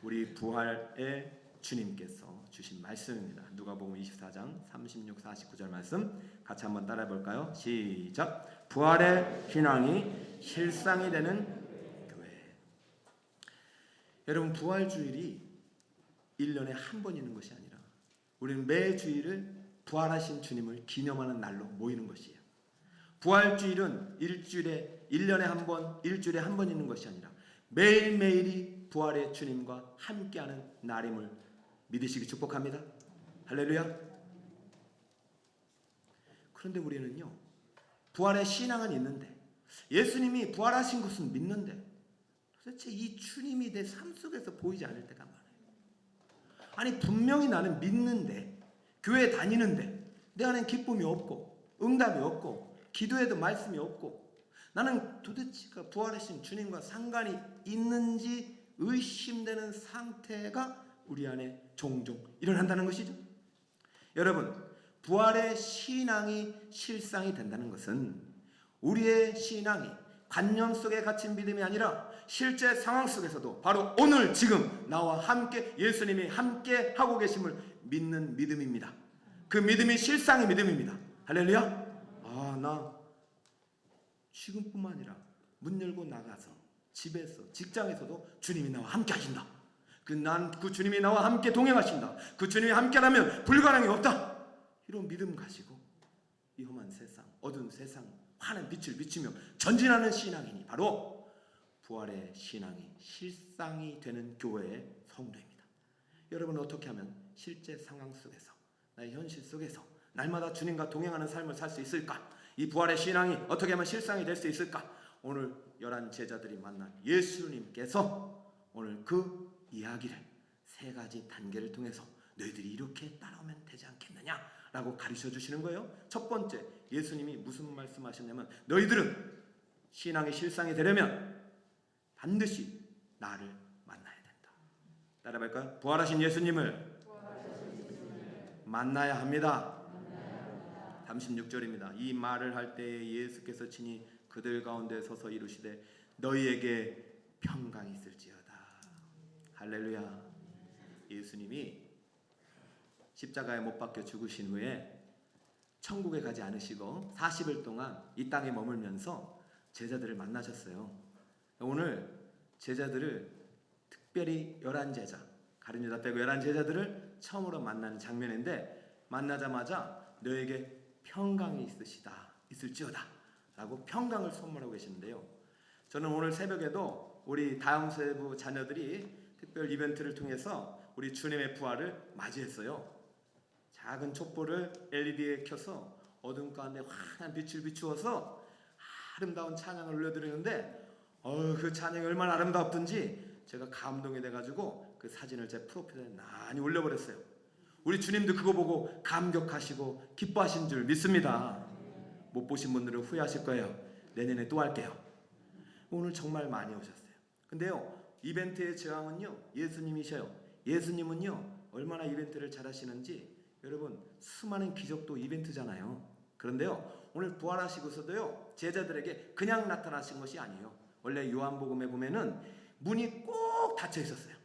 우리 부활의 주님께서 주신 말씀입니다. 누가복음 24장 36, 49절 말씀 같이 한번 따라해 볼까요? 시작. 부활의 신앙이 실상이 되는 교회. 여러분, 부활주일이 1년에 한 번 있는 것이 아니라 우리는 매 주일을 부활하신 주님을 기념하는 날로 모이는 것이에요. 부활주일은 1년에 한 번, 일주일에 한 번 있는 것이 아니라 매일매일이 부활의 주님과 함께하는 날임을 믿으시기 축복합니다. 할렐루야. 그런데 우리는요, 부활의 신앙은 있는데, 예수님이 부활하신 것은 믿는데, 도대체 이 주님이 내 삶 속에서 보이지 않을 때가 많아요. 아니, 분명히 나는 믿는데, 교회 다니는데 내 안엔 기쁨이 없고 응답이 없고 기도해도 말씀이 없고, 나는 도대체 부활하신 주님과 상관이 있는지 의심되는 상태가 우리 안에 종종 일어난다는 것이죠. 여러분, 부활의 신앙이 실상이 된다는 것은 우리의 신앙이 관념 속에 갇힌 믿음이 아니라 실제 상황 속에서도 바로 오늘 지금 나와 함께 예수님이 함께 하고 계심을 믿는 믿음입니다. 그 믿음이 실상의 믿음입니다. 할렐루야. 나 지금뿐만 아니라 문 열고 나가서 집에서 직장에서도 주님이 나와 함께 하신다. 그 주님이 나와 함께 동행하신다. 그 주님이 함께라면 불가능이 없다. 이런 믿음 가지고 이 험한 세상, 어두운 세상 환한 빛을 비추며 전진하는 신앙이니 바로 부활의 신앙이 실상이 되는 교회의 성도입니다. 여러분은 어떻게 하면 실제 상황 속에서, 나의 현실 속에서 날마다 주님과 동행하는 삶을 살 수 있을까? 이 부활의 신앙이 어떻게 하면 실상이 될 수 있을까? 오늘 11 제자들이 만난 예수님께서 오늘 그 이야기를 세 가지 단계를 통해서 너희들이 이렇게 따라오면 되지 않겠느냐라고 가르쳐 주시는 거예요. 첫 번째, 예수님이 무슨 말씀하셨냐면 너희들은 신앙의 실상이 되려면 반드시 나를 만나야 된다. 따라해볼까요? 부활하신 예수님을 만나야 합니다. 36절입니다. 이 말을 할 때에 예수께서 친히 그들 가운데 서서 이르시되 너희에게 평강이 있을지어다. 할렐루야. 예수님이 십자가에 못 박혀 죽으신 후에 천국에 가지 않으시고 40일 동안 이 땅에 머물면서 제자들을 만나셨어요. 오늘 제자들을 특별히 11제자, 가룟 유다 빼고 11제자들을 처음으로 만나는 장면인데, 만나자마자 너에게 평강이 있을지어다 라고 평강을 선물하고 계시는데요. 저는 오늘 새벽에도 우리 다영세부 자녀들이 특별 이벤트를 통해서 우리 주님의 부활을 맞이했어요. 작은 촛불을 LED에 켜서 어둠 가운데 환한 빛을 비추어서 아름다운 찬양을 올려드리는데, 그 찬양이 얼마나 아름답던지 제가 감동이 돼가지고 그 사진을 제 프로필에 많이 올려버렸어요. 우리 주님도 그거 보고 감격하시고 기뻐하신 줄 믿습니다. 못 보신 분들은 후회하실 거예요. 내년에 또 할게요. 오늘 정말 많이 오셨어요. 근데요, 이벤트의 제왕은요 예수님이셔요. 예수님은요 얼마나 이벤트를 잘 하시는지, 여러분, 수많은 기적도 이벤트잖아요. 그런데요, 오늘 부활하시고서도요 제자들에게 그냥 나타나신 것이 아니에요. 원래 요한복음에 보면은 문이 꼭 닫혀 있었어요.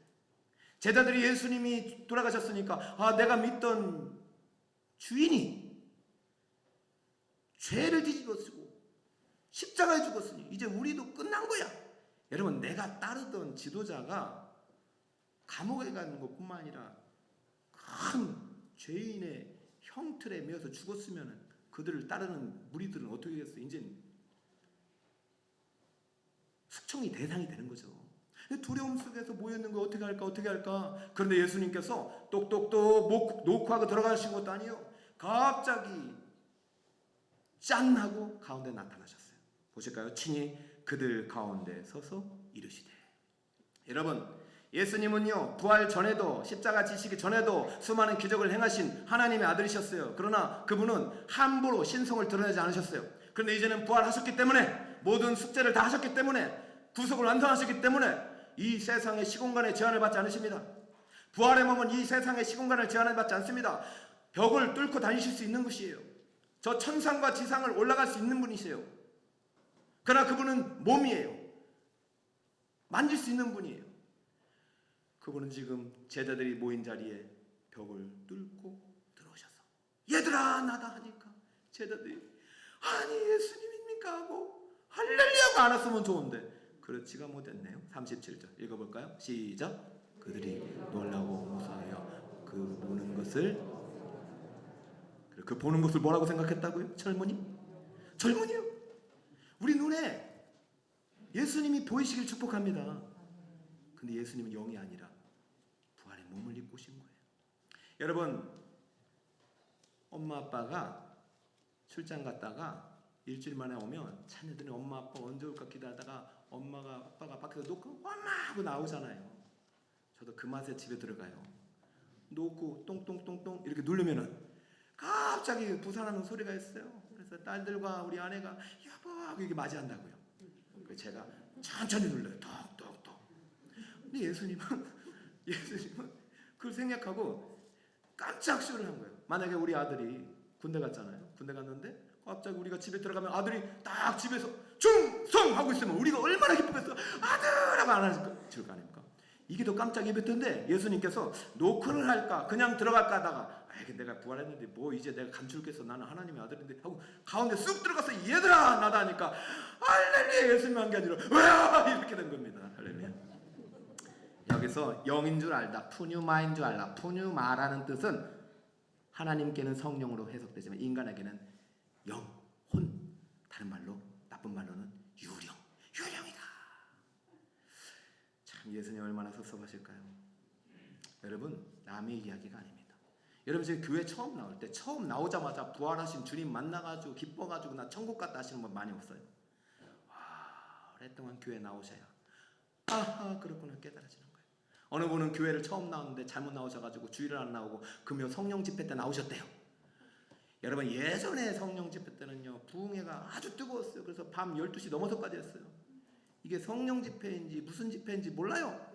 제자들이 예수님이 돌아가셨으니까 내가 믿던 주인이 죄를 뒤집어쓰고 십자가에 죽었으니 이제 우리도 끝난 거야. 여러분, 내가 따르던 지도자가 감옥에 가는 것뿐만 아니라 큰 죄인의 형틀에 매어서 죽었으면 그들을 따르는 무리들은 어떻게 했어요? 이제 숙청이 대상이 되는 거죠. 두려움 속에서 모였는 거 어떻게 할까? 그런데 예수님께서 똑똑똑 노크하고 들어가신 것도 아니에요. 갑자기 짠 하고 가운데 나타나셨어요. 보실까요? 친히 그들 가운데 서서 이르시되. 여러분, 예수님은요 부활 전에도, 십자가 지시기 전에도 수많은 기적을 행하신 하나님의 아들이셨어요. 그러나 그분은 함부로 신성을 드러내지 않으셨어요. 그런데 이제는 부활하셨기 때문에, 모든 숙제를 다 하셨기 때문에, 구속을 완성하셨기 때문에 이 세상의 시공간에 제한을 받지 않으십니다. 부활의 몸은 이 세상의 시공간을 제한을 받지 않습니다. 벽을 뚫고 다니실 수 있는 것이에요. 저 천상과 지상을 올라갈 수 있는 분이세요. 그러나 그분은 몸이에요. 만질 수 있는 분이에요. 그분은 지금 제자들이 모인 자리에 벽을 뚫고 들어오셔서 얘들아 나다 하니까 제자들이 아니 예수님입니까 하고 할렐루야가 안 왔으면 좋은데 그렇지가 못했네요. 37절 읽어볼까요? 시작. 그들이 놀라고 무서워하여 그 보는 것을 뭐라고 생각했다고요? 젊은이요. 우리 눈에 예수님이 보이시길 축복합니다. 근데 예수님은 영이 아니라 부활의 몸을 입고 오신 거예요. 여러분, 엄마 아빠가 출장 갔다가 일주일 만에 오면 자녀들이 엄마 아빠 언제 올까 기다리다가 아빠가 밖에서 놓고 엄마 하고 나오잖아요. 저도 그 맛에 집에 들어가요. 놓고 똥똥똥똥 이렇게 누르면은 갑자기 부산하는 소리가 있어요. 그래서 딸들과 우리 아내가 여보 하고 이렇게 맞이한다고요. 그래서 제가 천천히 눌러요. 톡톡톡. 근데 예수님은 그걸 생략하고 깜짝 쇼를 한 거예요. 만약에 우리 아들이 군대 갔잖아요. 군대 갔는데 갑자기 우리가 집에 들어가면 아들이 딱 집에서 충성하고 있으면 우리가 얼마나 기쁘겠어. 아들하고 안아줄 거 아닙니까? 이게 더 깜짝 이벤트인데 예수님께서 노크를 할까 그냥 들어갈까 하다가 내가 부활했는데 뭐 이제 내가 감출겠어. 나는 하나님의 아들인데 하고 가운데 쑥 들어가서 얘들아 나다 하니까 할렐루야 예수님 한 게 아니라 와 이렇게 된 겁니다. 할렐루야. 여기서 영인 줄 알다 푸뉴마인 줄 알라. 푸뉴마라는 뜻은 하나님께는 성령으로 해석되지만 인간에게는 영, 혼, 다른 말로 나쁜 말로는 유령이다. 참 예수님 얼마나 섭섭하실까요? 여러분 남의 이야기가 아닙니다. 여러분 지금 교회 처음 나올 때 처음 나오자마자 부활하신 주님 만나가지고 기뻐가지고 나 천국 갔다 하시는 분 많이 없어요. 와 오랫동안 교회 나오셔야 아하 그렇구나 깨달아지는 거예요. 어느 분은 교회를 처음 나왔는데 잘못 나오셔가지고 주일을 안 나오고 금요 성령 집회 때 나오셨대요. 여러분 예전에 성령 집회 때는요 부흥회가 아주 뜨거웠어요. 그래서 밤 12시 넘어서까지 했어요. 이게 성령 집회인지 무슨 집회인지 몰라요.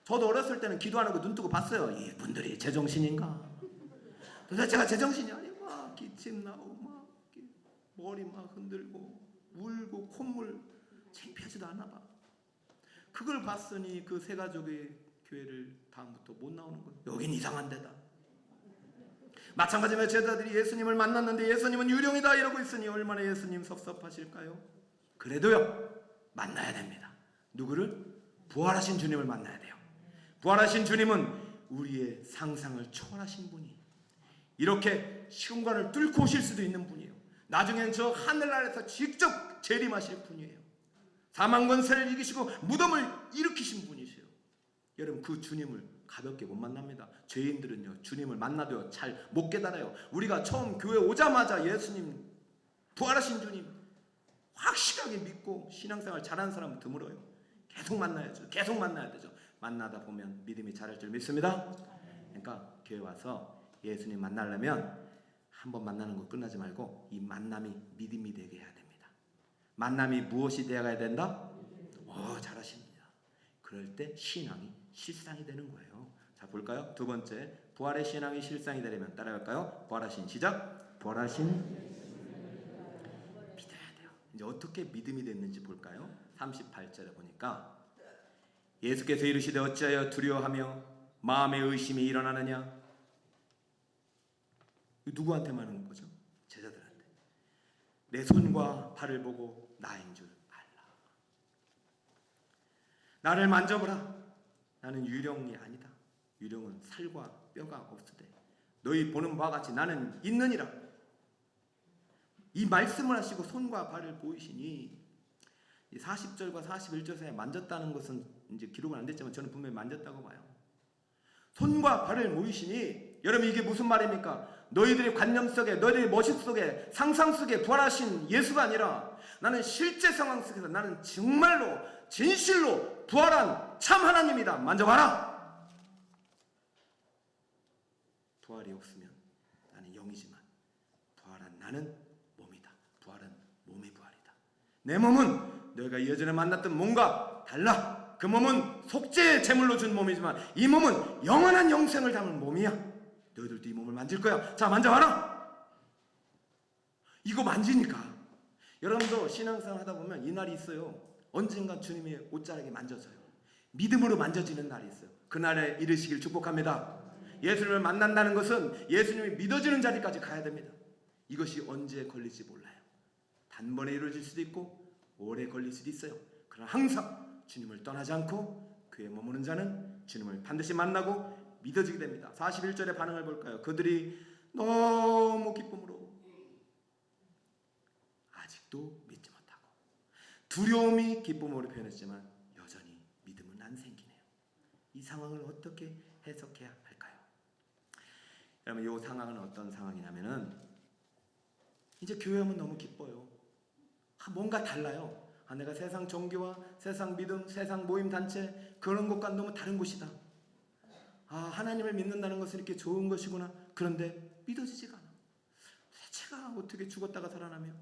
저도 어렸을 때는 기도 안 하고 눈 뜨고 봤어요. 이분들이 제정신인가? 도대체가 제정신이 아니고 막 기침 나오고 막 머리 막 흔들고 울고 콧물 창피하지도 않나 봐. 그걸 봤으니 그 세 가족의 교회를 다음부터 못 나오는 거예요. 여긴 이상한 데다. 마찬가지로 제자들이 예수님을 만났는데 예수님은 유령이다 이러고 있으니 얼마나 예수님 섭섭하실까요? 그래도요 만나야 됩니다. 누구를? 부활하신 주님을 만나야 돼요. 부활하신 주님은 우리의 상상을 초월하신 분이 이렇게 시공간을 뚫고 오실 수도 있는 분이에요. 나중엔 저 하늘 아래서 직접 재림하실 분이에요. 사망 권세를 이기시고 무덤을 일으키신 분이세요. 여러분 그 주님을 가볍게 못 만납니다. 죄인들은요 주님을 만나도 잘 못 깨달아요. 우리가 처음 교회 오자마자 예수님 부활하신 주님 확실하게 믿고 신앙생활 잘하는 사람은 드물어요. 계속 만나야죠. 계속 만나야 되죠. 만나다 보면 믿음이 자랄 줄 믿습니다. 그러니까 교회 와서 예수님 만나려면 한번 만나는 거 끝나지 말고 이 만남이 믿음이 되게 해야 됩니다. 만남이 무엇이 되어야 된다? 잘하십니다. 그럴 때 신앙이 실상이 되는 거예요. 자 볼까요? 두 번째 부활의 신앙이 실상이 되려면 따라갈까요? 부활하신 시작. 부활하신 믿어야 돼요. 이제 어떻게 믿음이 됐는지 볼까요? 38절에 보니까 예수께서 이르시되 어찌하여 두려워하며 마음에 의심이 일어나느냐. 누구한테만 하는 거죠? 제자들한테. 내 손과 발을 보고 나인 줄 알라. 나를 만져보라. 나는 유령이 아니다. 유령은 살과 뼈가 없으되 너희 보는 바와 같이 나는 있느니라. 이 말씀을 하시고 손과 발을 보이시니 40절과 41절 사이에 만졌다는 것은 이제 기록은 안 됐지만 저는 분명히 만졌다고 봐요. 손과 발을 모이시니 여러분 이게 무슨 말입니까? 너희들의 관념 속에 너희들의 머릿 속에 상상 속에 부활하신 예수가 아니라 나는 실제 상황 속에서 나는 정말로 진실로 부활한 참 하나님이다. 만져봐라. 부활이 없으면 나는 영이지만 부활한 나는 몸이다. 부활은 몸의 부활이다. 내 몸은 너희가 예전에 만났던 몸과 달라. 그 몸은 속죄의 제물로 준 몸이지만 이 몸은 영원한 영생을 담은 몸이야. 너희들도 이 몸을 만질 거야. 자 만져봐라. 이거 만지니까 여러분도 신앙생활 하다 보면 이 날이 있어요. 언젠가 주님의 옷자락이 만져져요. 믿음으로 만져지는 날이 있어요. 그날에 이르시길 축복합니다. 예수님을 만난다는 것은 예수님이 믿어지는 자리까지 가야 됩니다. 이것이 언제 걸릴지 몰라요. 단번에 이루어질 수도 있고 오래 걸릴 수도 있어요. 그러나 항상 주님을 떠나지 않고 그에 머무는 자는 주님을 반드시 만나고 믿어지게 됩니다. 41절의 반응을 볼까요? 그들이 너무 기쁨으로 아직도 믿지 못하고, 두려움이 기쁨으로 표현했지만 여전히 믿음은 안 생기네요. 이 상황을 어떻게 해석해야 할까요? 여러분, 이 상황은 어떤 상황이냐면은 이제 교회 오면 너무 기뻐요. 뭔가 달라요. 내가 세상 종교와 세상 믿음, 세상 모임 단체 그런 것과 너무 다른 곳이다. 하나님을 믿는다는 것은 이렇게 좋은 것이구나. 그런데 믿어지지가 않아. 제가 어떻게 죽었다가 살아나며,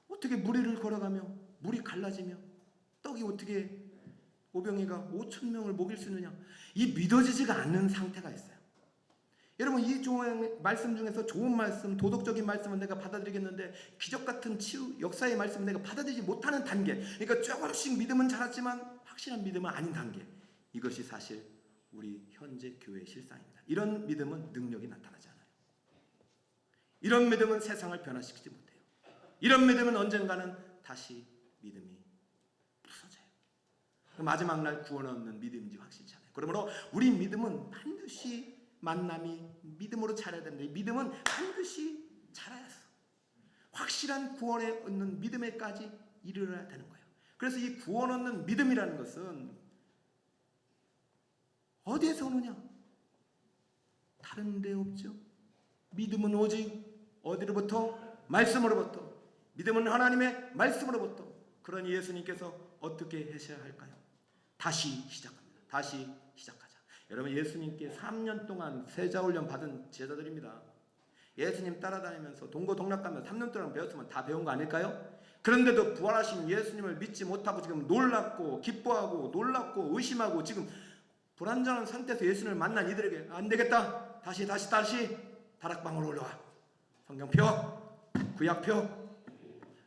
어떻게 무리를 걸어가며 물이 갈라지며, 떡이 어떻게 오병이가 5,000명을 먹일 수 있느냐. 이 믿어지지가 않는 상태가 있어요. 여러분, 이 말씀 중에서 좋은 말씀, 도덕적인 말씀은 내가 받아들이겠는데 기적 같은 치유, 역사의 말씀은 내가 받아들이지 못하는 단계, 그러니까 조금씩 믿음은 자랐지만 확실한 믿음은 아닌 단계, 이것이 사실 우리 현재 교회의 실상입니다. 이런 믿음은 능력이 나타나지 않아요. 이런 믿음은 세상을 변화시키지 못해요. 이런 믿음은 언젠가는 다시 믿음이 부서져요. 마지막 날 구원 얻는 믿음인지 확실치 않아요. 그러므로 우리 믿음은 반드시 만남이 믿음으로 자라야 됩니다. 이 믿음은 반드시 자라야 해서 확실한 구원에 얻는 믿음에까지 이르러야 되는 거예요. 그래서 이 구원 얻는 믿음이라는 것은 어디에서 오느냐? 다른 데 없죠. 믿음은 오직 어디로부터? 말씀으로부터. 믿음은 하나님의 말씀으로부터. 그러니 예수님께서 어떻게 하셔야 할까요? 다시 시작합니다. 다시 시작하자. 여러분, 예수님께 3년 동안 세자훈련 받은 제자들입니다. 예수님 따라다니면서 동고동락하면서 3년 동안 배웠으면 다 배운 거 아닐까요? 그런데도 부활하신 예수님을 믿지 못하고 지금 놀랍고 기뻐하고 놀랍고 의심하고 지금 불안정한 상태에서 예수님을 만난 이들에게 안 되겠다. 다시 다락방으로 올라와. 성경 펴. 구약 펴.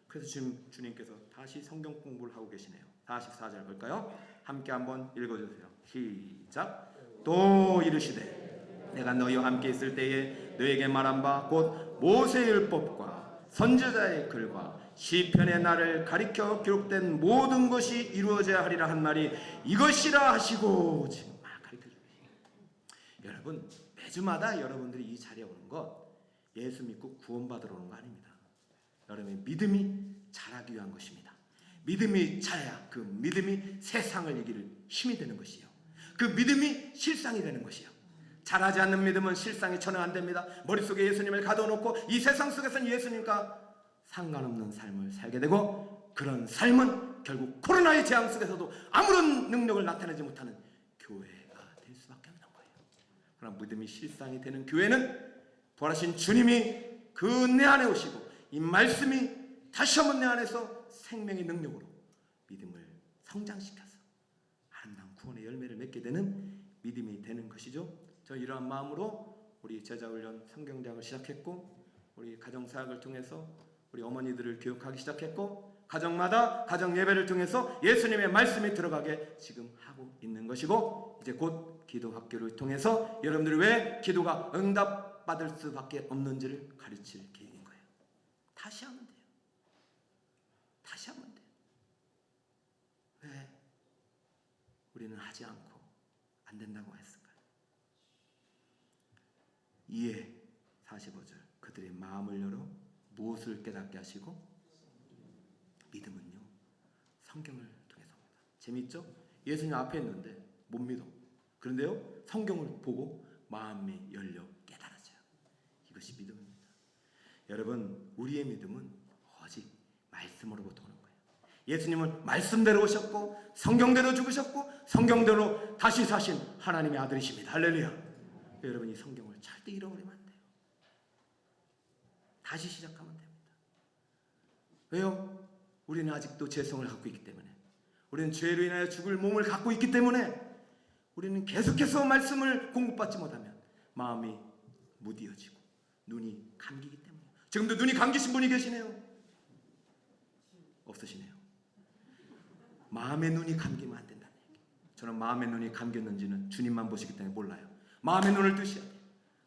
그래서 지금 주님께서 다시 성경 공부를 하고 계시네요. 44절 볼까요? 함께 한번 읽어주세요. 시작. 또 이르시되 내가 너희와 함께 있을 때에 너에게 말한 바 곧 모세의 율법과 선지자의 글과 시편의 날을 가리켜 기록된 모든 것이 이루어져야 하리라 한 말이 이것이라 하시고, 지금 막 가르쳐주고 계세요. 여러분, 매주마다 여러분들이 이 자리에 오는 것 예수 믿고 구원받으러 오는 거 아닙니다. 여러분의 믿음이 자라기 위한 것입니다. 믿음이 자라야 그 믿음이 세상을 이길 힘이 되는 것이요, 그 믿음이 실상이 되는 것이요. 자라지 않는 믿음은 실상이 전혀 안 됩니다. 머릿속에 예수님을 가둬놓고 이 세상 속에서는 예수님과 상관없는 삶을 살게 되고, 그런 삶은 결국 코로나의 재앙 속에서도 아무런 능력을 나타내지 못하는 교회가 될 수밖에 없는 거예요. 그러나 믿음이 실상이 되는 교회는 부활하신 주님이 그 내 안에 오시고 이 말씀이 다시 한번 내 안에서 생명의 능력으로 믿음을 성장시켜서 아름다운 구원의 열매를 맺게 되는 믿음이 되는 것이죠. 저는 이러한 마음으로 우리 제자훈련 성경대학을 시작했고, 우리 가정사역을 통해서 우리 어머니들을 교육하기 시작했고, 가정마다 가정 예배를 통해서 예수님의 말씀이 들어가게 지금 하고 있는 것이고, 이제 곧 기도학교를 통해서 여러분들이 왜 기도가 응답받을 수밖에 없는지를 가르칠 계획인 거예요. 다시 하면 돼요. 다시 하면 돼요. 왜 우리는 하지 않고 안 된다고 했을까요? 이에 45절 그들의 마음을 열어 무엇을 깨닫게 하시고, 믿음은요 성경을 통해서입니다. 재밌죠? 예수님 앞에 있는데 못 믿어. 그런데요 성경을 보고 마음이 열려 깨달아져요. 이것이 믿음입니다. 여러분, 우리의 믿음은 오직 말씀으로부터 오는 거예요. 예수님은 말씀대로 오셨고 성경대로 죽으셨고 성경대로 다시 사신 하나님의 아들이십니다. 할렐루야. 여러분, 이 성경을 절대 잃어버리면 안 돼요. 다시 시작하면 됩니다. 왜요? 우리는 아직도 죄성을 갖고 있기 때문에, 우리는 죄로 인하여 죽을 몸을 갖고 있기 때문에, 우리는 계속해서 말씀을 공급받지 못하면 마음이 무디어지고 눈이 감기기 때문에. 지금도 눈이 감기신 분이 계시네요. 없으시네요. 마음의 눈이 감기면 안 된다는 얘기. 저는 마음의 눈이 감겼는지는 주님만 보시기 때문에 몰라요. 마음의 눈을 뜨셔야 돼요.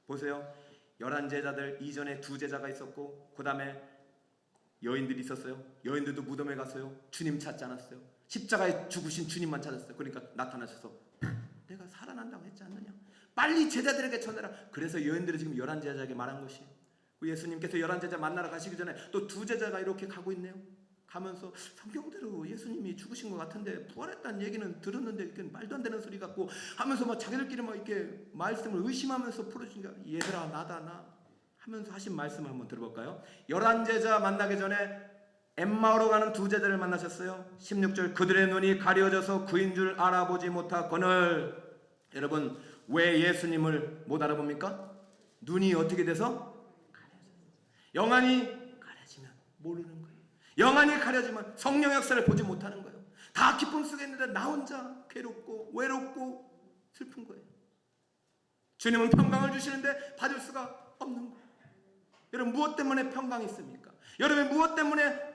보세요. 11제자들 이전에 2제자가 있었고 그 다음에 여인들이 있었어요. 여인들도 무덤에 갔어요. 주님 찾지 않았어요. 십자가에 죽으신 주님만 찾았어요. 그러니까 나타나셔서 내가 살아난다고 했지 않느냐. 빨리 제자들에게 전해라. 그래서 여인들이 지금 11제자에게 말한 것이에요. 예수님께서 11제자 만나러 가시기 전에 또 2제자가 이렇게 가고 있네요. 가면서 성경대로 예수님이 죽으신 것 같은데 부활했다는 얘기는 들었는데 이게 말도 안 되는 소리 같고 하면서 막 자기들끼리 막 이렇게 말씀을 의심하면서 풀어주니까 얘들아 나다 나 하면서 하신 말씀을 한번 들어볼까요? 11제자 만나기 전에 엠마오로 가는 2제자를 만나셨어요. 16절 그들의 눈이 가려져서 그인 줄 알아보지 못하거늘. 여러분 왜 예수님을 못 알아봅니까? 눈이 어떻게 돼서? 가려져서. 영안이 가려지면 모르는 거예요. 영안이 가려지면 성령 역사를 보지 못하는 거예요. 다 기쁨 속에 있는데 나 혼자 괴롭고 외롭고 슬픈 거예요. 주님은 평강을 주시는데 받을 수가 없는 거예요. 여러분 무엇 때문에 평강이 있습니까? 여러분 무엇 때문에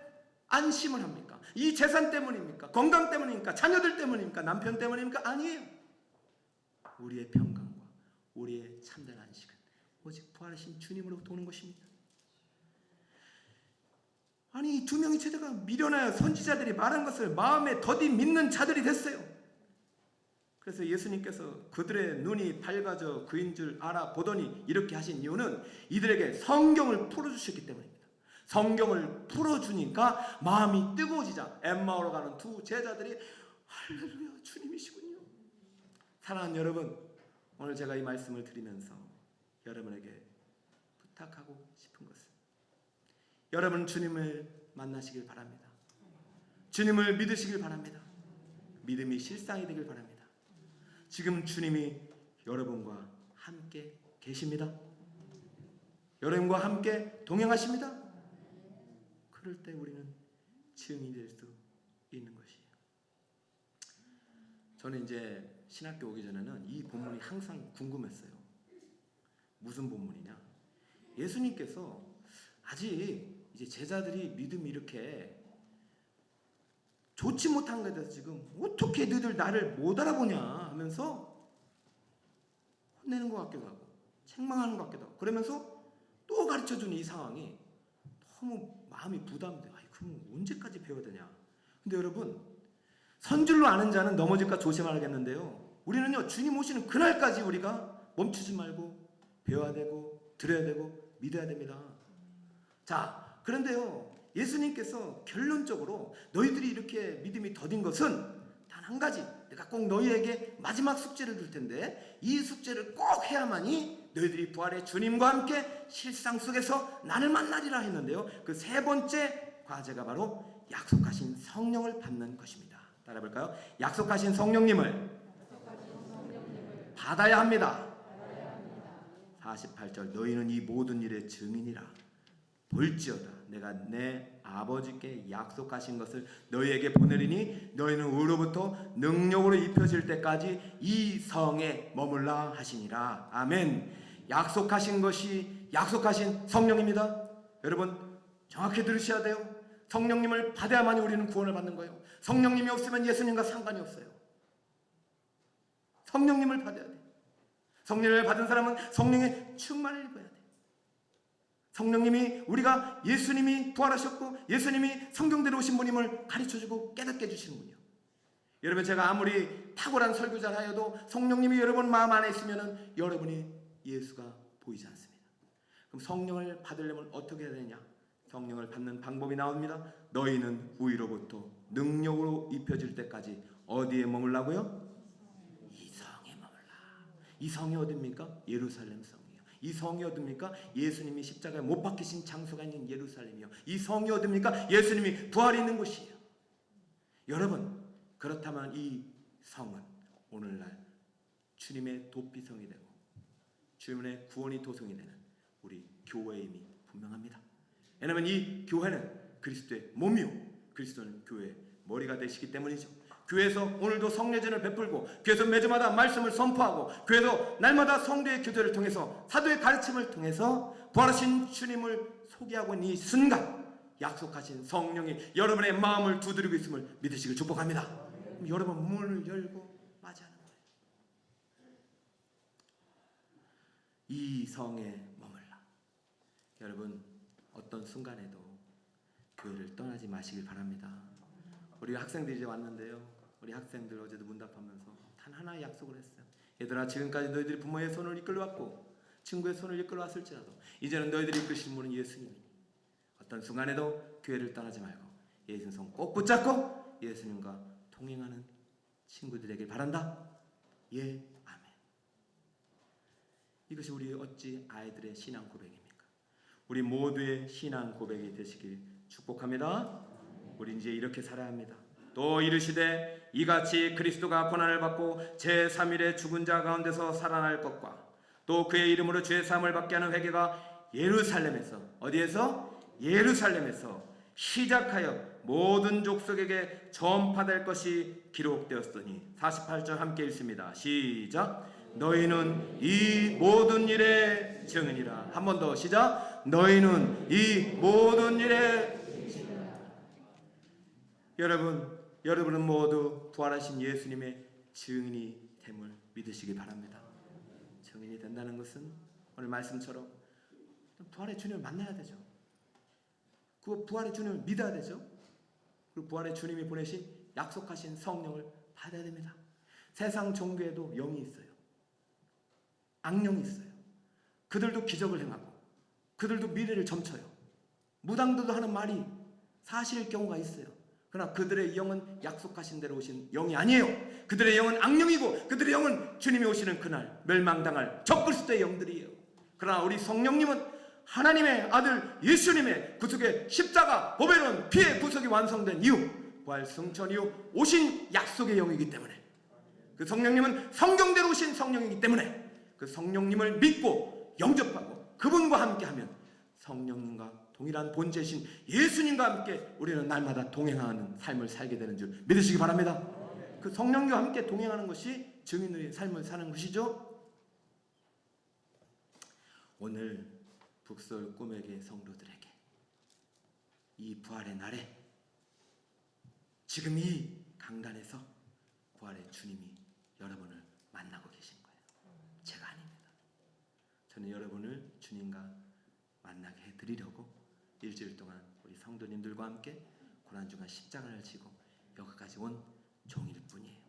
안심을 합니까? 이 재산 때문입니까? 건강 때문입니까? 자녀들 때문입니까? 남편 때문입니까? 아니에요. 우리의 평강과 우리의 참된 안식은 오직 부활하신 주님으로부터 오는 것입니다. 아니 2명의 제자가 미련하여 선지자들이 말한 것을 마음에 더디 믿는 자들이 됐어요. 그래서 예수님께서 그들의 눈이 밝아져 그인 줄 알아보더니 이렇게 하신 이유는 이들에게 성경을 풀어주셨기 때문입니다. 성경을 풀어주니까 마음이 뜨거워지자 엠마오로 가는 2제자들이 할렐루야 주님이시군요. 사랑하는 여러분, 오늘 제가 이 말씀을 드리면서 여러분에게 부탁하고 싶은 것은 여러분 주님을 만나시길 바랍니다. 주님을 믿으시길 바랍니다. 믿음이 실상이 되길 바랍니다. 지금 주님이 여러분과 함께 계십니다. 여러분과 함께 동행하십니다. 그럴 때 우리는 증인이 될 수 있는 것이에요. 저는 이제 신학교 오기 전에는 이 본문이 항상 궁금했어요. 무슨 본문이냐? 예수님께서 아직 이제 제자들이 믿음이 이렇게 좋지 못한 것에 대해서 지금 어떻게 너희들 나를 못 알아보냐 하면서 혼내는 것 같기도 하고 책망하는 것 같기도 하고 그러면서 또 가르쳐주는 이 상황이 너무 마음이 부담돼요. 그럼 언제까지 배워야 되냐? 근데 여러분 선줄로 아는 자는 넘어질까 조심하겠는데요. 우리는요 주님 오시는 그날까지 우리가 멈추지 말고 배워야 되고 들어야 되고 믿어야 됩니다. 자 그런데요 예수님께서 결론적으로 너희들이 이렇게 믿음이 더딘 것은 단 한 가지, 내가 꼭 너희에게 마지막 숙제를 줄 텐데 이 숙제를 꼭 해야만이 너희들이 부활의 주님과 함께 실상 속에서 나를 만나리라 했는데요. 그 3번째 과제가 바로 약속하신 성령을 받는 것입니다. 따라해볼까요? 약속하신 성령님을 받아야 합니다. 48절 너희는 이 모든 일의 증인이라. 볼지어다 내가 내 아버지께 약속하신 것을 너희에게 보내리니 너희는 의로부터 능력으로 입혀질 때까지 이 성에 머물라 하시니라. 아멘. 약속하신 것이 약속하신 성령입니다. 여러분 정확히 들으셔야 돼요. 성령님을 받아야만이 우리는 구원을 받는 거예요. 성령님이 없으면 예수님과 상관이 없어요. 성령님을 받아야 돼요. 성령을 받은 사람은 성령의 충만을 입어야 돼요. 성령님이 우리가 예수님이 부활하셨고 예수님이 성경대로 오신 분임을 가르쳐주고 깨닫게 해주시는군요. 여러분 제가 아무리 탁월한 설교자를 하여도 성령님이 여러분 마음 안에 있으면 여러분이 예수가 보이지 않습니다. 그럼 성령을 받으려면 어떻게 해야 되느냐? 성령을 받는 방법이 나옵니다. 너희는 위로부터 능력으로 입혀질 때까지 어디에 머물라고요? 이 성에 머물라. 이 성이 어디입니까? 예루살렘 성이에요. 이 성이 어디입니까? 예수님이 십자가에 못 박히신 장소가 있는 예루살렘이요. 이 성이 어디입니까? 예수님이 부활이 있는 곳이에요. 여러분 그렇다면 이 성은 오늘날 주님의 도피성이 되고 주님의 구원이 도성이 되는 우리 교회임이 분명합니다. 왜냐하면 이 교회는 그리스도의 몸이요 그리스도는 교회의 머리가 되시기 때문이죠. 교회에서 오늘도 성례전을 베풀고 교회에서 매주마다 말씀을 선포하고 교회에서 날마다 성도의 교제를 통해서 사도의 가르침을 통해서 부활하신 주님을 소개하고 있는 이 순간 약속하신 성령이 여러분의 마음을 두드리고 있음을 믿으시길 축복합니다. 여러분 문을 열고 이 성에 머물라. 여러분, 어떤 순간에도 교회를 떠나지 마시길 바랍니다. 우리 학생들이 이제 왔는데요, 우리 학생들 어제도 문답하면서 단 하나의 약속을 했어요. 얘들아, 지금까지 너희들이 부모의 손을 이끌어왔고 친구의 손을 이끌어왔을지라도 이제는 너희들이 이끄신 분은 예수님이니 어떤 순간에도 교회를 떠나지 말고 예수님 손 꼭 붙잡고 예수님과 동행하는 친구들 되길 바란다. 예, 아멘. 이것이 우리 어찌 아이들의 신앙 고백입니까? 우리 모두의 신앙 고백이 되시길 축복합니다. 우리 이제 이렇게 살아야 합니다. 또 이르시되 이같이 그리스도가 고난을 받고 제3일에 죽은 자 가운데서 살아날 것과 또 그의 이름으로 죄 사함을 받게 하는 회개가 예루살렘에서, 어디에서? 예루살렘에서 시작하여 모든 족속에게 전파될 것이 기록되었으니. 48절 함께 읽습니다. 시작. 너희는 이 모든 일의 증인이라. 한 번 더 시작. 너희는 이 모든 일의 증인이라. 여러분은 모두 부활하신 예수님의 증인이 됨을 믿으시기 바랍니다. 증인이 된다는 것은 오늘 말씀처럼 부활의 주님을 만나야 되죠. 그 부활의 주님을 믿어야 되죠. 그리고 부활의 주님이 보내신 약속하신 성령을 받아야 됩니다. 세상 종교에도 영이 있어요. 악령이 있어요. 그들도 기적을 행하고 그들도 미래를 점쳐요. 무당들도 하는 말이 사실일 경우가 있어요. 그러나 그들의 영은 약속하신 대로 오신 영이 아니에요. 그들의 영은 악령이고 그들의 영은 주님이 오시는 그날 멸망당할 적그리스도의 영들이에요. 그러나 우리 성령님은 하나님의 아들 예수님의 구속의 십자가 보배로운 피의 구속이 완성된 이후, 부활 승천 이후 오신 약속의 영이기 때문에, 그 성령님은 성경대로 오신 성령이기 때문에 그 성령님을 믿고 영접하고 그분과 함께하면 성령님과 동일한 본체이신 예수님과 함께 우리는 날마다 동행하는 삶을 살게 되는 줄 믿으시기 바랍니다. 그 성령과 함께 동행하는 것이 증인의 삶을 사는 것이죠. 오늘 북서울 꿈에게 성도들에게 이 부활의 날에 지금 이 강단에서 부활의 주님이 여러분을 만나고 계신 거예요. 제가 아닙니다. 저는 여러분을 주님과 만나게 해드리려고 일주일 동안 우리 성도님들과 함께 고난주간 십자가를 지고 여기까지 온 종일 뿐이에요.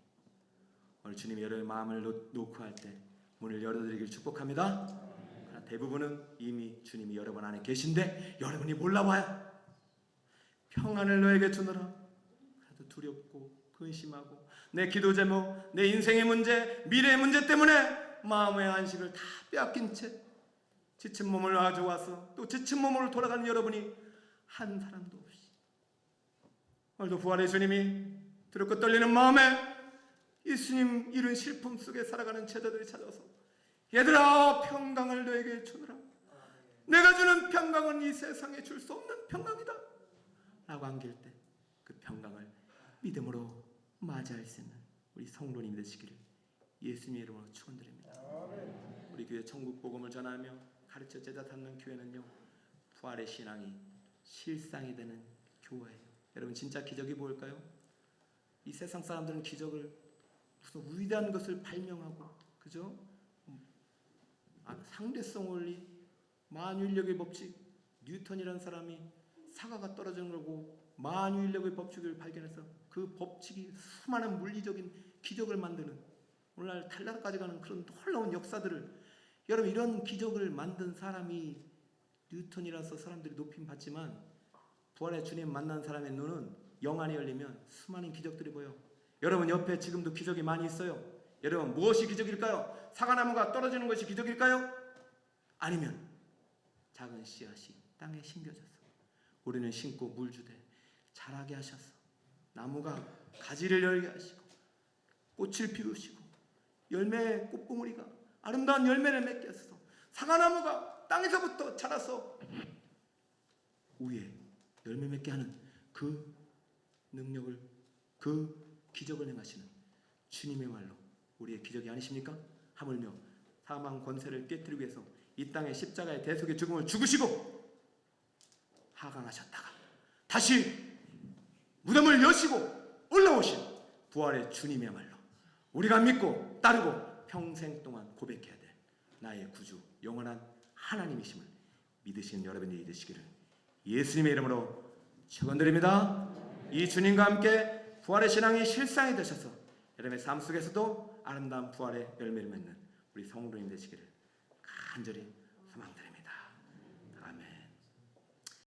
오늘 주님이 여러분의 마음을 놓고 할 때 문을 열어드리길 축복합니다. 그러나 대부분은 이미 주님이 여러분 안에 계신데 여러분이 몰라봐요. 평안을 너에게 주노라. 그래도 두렵고 근심하고 내 기도 제목, 내 인생의 문제, 미래의 문제 때문에 마음의 안식을 다 빼앗긴 채 지친 몸을 가져와서 또 지친 몸으로 돌아가는 여러분이 한 사람도 없이 오늘도 부활의 주님이 두렵고 떨리는 마음에 예수님 이룬 실품 속에 살아가는 제자들이 찾아와서 얘들아 평강을 너에게 주노라. 내가 주는 평강은 이 세상에 줄 수 없는 평강이다 라고 안길 때 그 평강을 믿음으로 맞이할 수 있는 우리 성도님 되시기를 예수님의 이름으로 축원드립니다. 우리 교회 천국 복음을 전하며 가르쳐 제자 삼는 교회는요, 부활의 신앙이 실상이 되는 교회예요. 여러분 진짜 기적이 뭘까요? 이 세상 사람들은 기적을 무슨 위대한 것을 발명하고, 그죠? 상대성 원리, 만유인력의 법칙, 뉴턴이라는 사람이 사과가 떨어지는 거고 만유인력의 법칙을 발견해서 그 법칙이 수많은 물리적인 기적을 만드는, 오늘날 달나라까지 가는 그런 놀라운 역사들을, 여러분 이런 기적을 만든 사람이 뉴턴이라서 사람들이 높임 받지만 부활의 주님 만난 사람의 눈은 영안이 열리면 수많은 기적들이 보여. 여러분 옆에 지금도 기적이 많이 있어요. 여러분 무엇이 기적일까요? 사과나무가 떨어지는 것이 기적일까요? 아니면 작은 씨앗이 땅에 심겨져서 우리는 심고 물 주되 자라게 하셔서 나무가 가지를 열게 하시고 꽃을 피우시고 열매의 꽃봉오리가 아름다운 열매를 맺게 하셔서 사과나무가 땅에서부터 자라서 위에 열매 맺게 하는 그 능력을, 그 기적을 행하시는 주님의 말로 우리의 기적이 아니십니까? 하물며 사망 권세를 깨뜨리기 위해서 이 땅의 십자가의 대속의 죽음을 죽으시고 하강하셨다가 다시 무덤을 여시고 올라오신 부활의 주님이야말로 우리가 믿고 따르고 평생 동안 고백해야 될 나의 구주 영원한 하나님이심을 믿으시는 여러분이 되시기를 예수님의 이름으로 축원드립니다. 이 주님과 함께 부활의 신앙이 실상이 되셔서 여러분의 삶 속에서도 아름다운 부활의 열매를 맺는 우리 성도님 되시기를 간절히 소망드립니다.